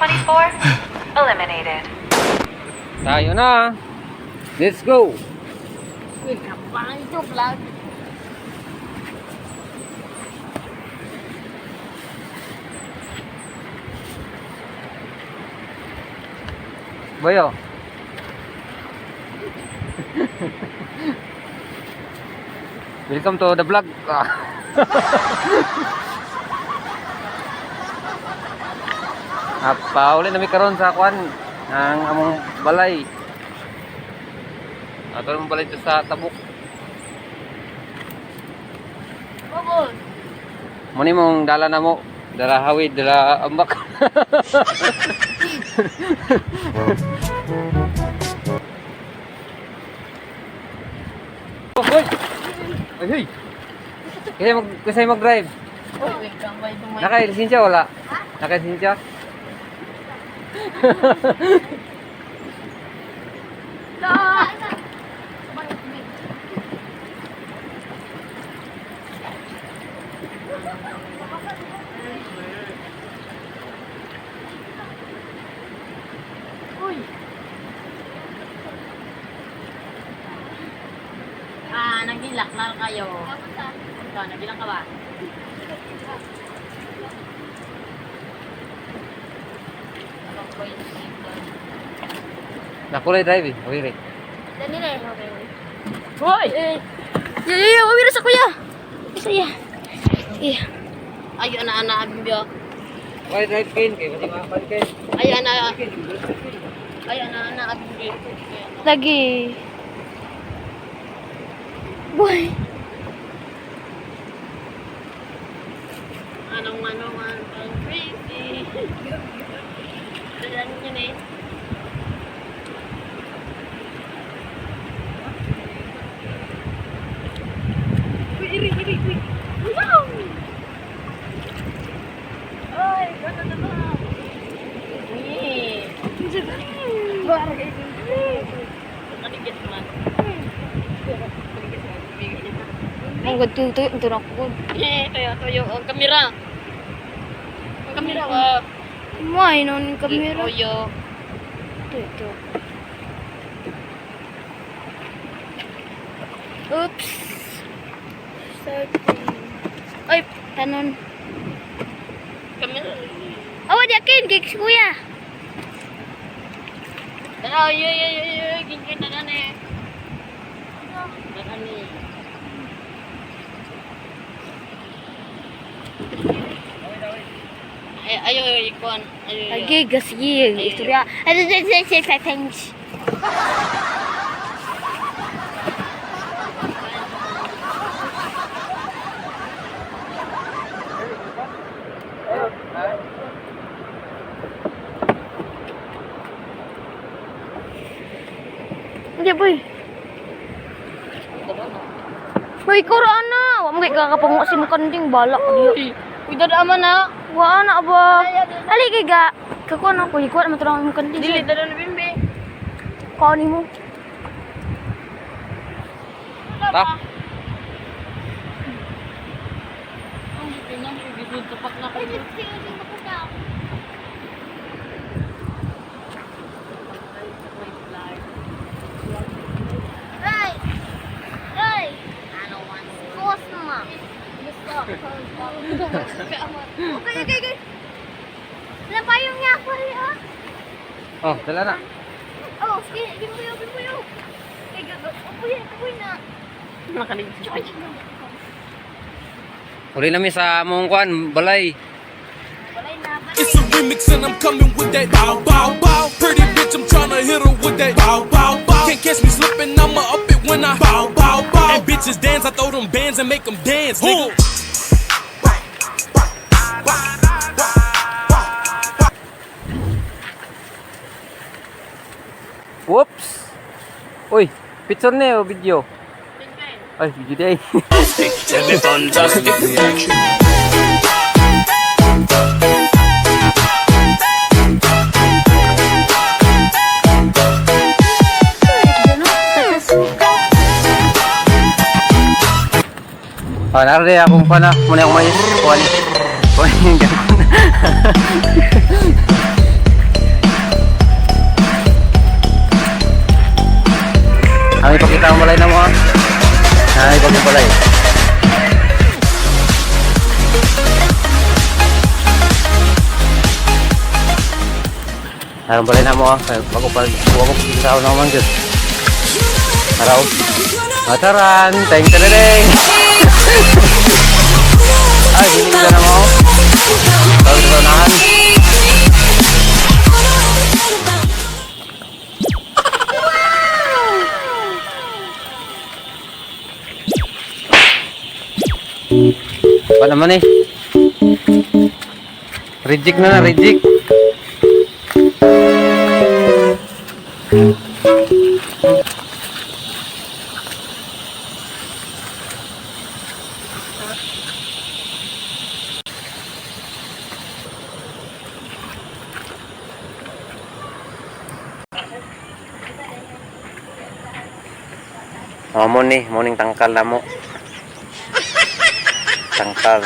24, eliminated. Tayo na. Let's go. Parang ito, vlog. Boyo. Welcome to the vlog. Uli na mi karon sa kwan ang among balay. Ato among balay dito sa Tabuk. Bubos. Muni mong dala na mo. Dala hawid, dala ambak. Hoy! Ay, hoy! Kasi mag-drive. Uy, wait lang ba itong may... Naka-lisensya wala? Naka-lisensya? Uy! Nagilaklar kayo. Ito, nagilang ka ba? Nakulay drive eh. Okay, right. Dali na eh. Okay. Hoy! Uwi na sa kuya! Saya. Iya. Ayo anak-anak abimbiyo. Okay, drive kain. Kaya pati makapal kain. Ayo anak. Ayo anak-anak abimbiyo. Lagi. Boy. Anong crazy. Dalan niya na eh. Iri. Wow! Ay, ganda. Ini. Baru kayak gini. Kadikit man. Ang gatutoy, ito na ko. Toyo. Ang kamera. Ang kamera ba? May non kamera. Toyo. Ito. Oops. Ay, tanon. Kamera. Awa diakin kay kuya. Yo, gingin na eh. Nani. Ayo ikon. Lagi gasigi istorya. Say thanks. Hindi boy. Boy, kuraan na. Wa mo kay kakapango si mukanding balak diyo. Uy, dadaan na. Wa na ba? Ali kay ga. Kako na ko ikuan mo turang mukanding. Dili dadaan na bimbe. Kaani mo. Ta. Ang pinan gigud tapak na ko. Okay. Wala pa yung niya ako ha? Oh, dala na. Oh, sige, bimbuyo. Upuy na. Nakaligid. Uli na mi sa among kwan, balay. It's a remix and I'm coming with that bow bow bow. Pretty bitch, I'm tryna hit her with that bow bow bow. Can't catch me slipping, I'ma up it when I bow bow bow. And bitches dance, I throw them bands and make them dance, nigga. Whoops. Uy, picture na o video. Ay, video day. Tell me fantastic reaction. Narari akong pana. Muna akong mais. Kuhanin yung ganun. Ang ipakita ang balay na mo ha. Ay, pag balay. Ang balay na mo ha. Bago pa sa ako naman dyan. Araw. Mataran. Teng tereng. Ay, hindi ka na mo. Bago sa unahan. Apa naman eh? Reject na, reject. Mo nih, morning tangkal na mo. Tangkal.